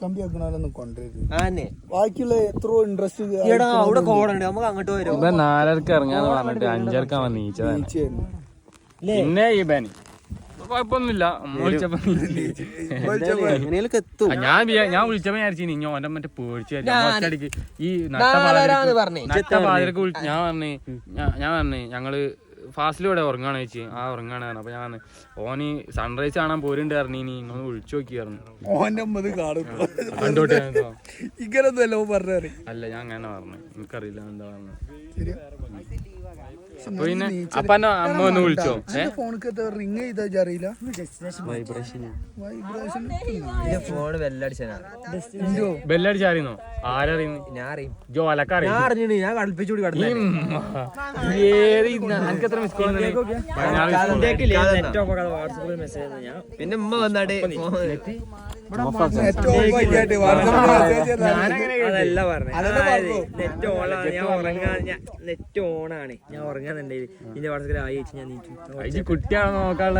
കമ്പി വെക്കണോലൊന്നും കൊണ്ടുവരുന്നത് ബാക്കിയുള്ള എത്രയോ ഇൻട്രസ്റ്റ് അവിടെ കോടുണ്ട് നമുക്ക് അങ്ങോട്ട് വരും. 4:30 ഇറങ്ങാന്ന് പറഞ്ഞിട്ട് 5:30 നീച്ചതാണ്. പിന്നെ ഈ ബാനി കൊഴപ്പൊന്നുമില്ല. ഞാൻ വിളിച്ചപ്പോ വിചാരിച്ചു ഇനി ഓന്റെ മറ്റേ പേടിച്ചു ഈ നട്ടപാതിരക്ക് ഞാൻ പറഞ്ഞു ഞങ്ങള് ഫാസ്റ്റിലൂടെ ഉറങ്ങാണ് ചേച്ചി. ആ ഉറങ്ങാണ്. അപ്പൊ ഞാൻ ഓന് സൺറൈസ് കാണാൻ പോരുണ്ട് പറഞ്ഞു. ഇനി ഇങ്ങനെ വിളിച്ചു നോക്കിയായിരുന്നു. കണ്ടോട്ടെ അല്ല ഞാൻ അങ്ങനെ പറഞ്ഞു. എനിക്കറിയില്ല എന്താ പറഞ്ഞു. അപ്പൊ പിന്നെ അപ്പന്റെ അമ്മ ഒന്ന് വിളിച്ചോ? ബെല്ലടിച്ചാറിയുന്നോ? ആരറിയുന്നു? ജോ അലക്കറിയ എത്ര മിസ് കോൾ. പിന്നെ ഉമ്മ വന്നാട്ട് അതല്ല പറഞ്ഞു. നെറ്റ് ഓണാണ്, ഞാൻ ഉറങ്ങാൻ. നെറ്റ് ഓണാണ്, ഞാൻ ഉറങ്ങാന്നുണ്ടെങ്കിൽ ഇതിന്റെ വാട്സപ്പിൽ ആയി വെച്ച് ഞാൻ നീച്ചു. കുട്ടിയാണ് നോക്കാനുള്ള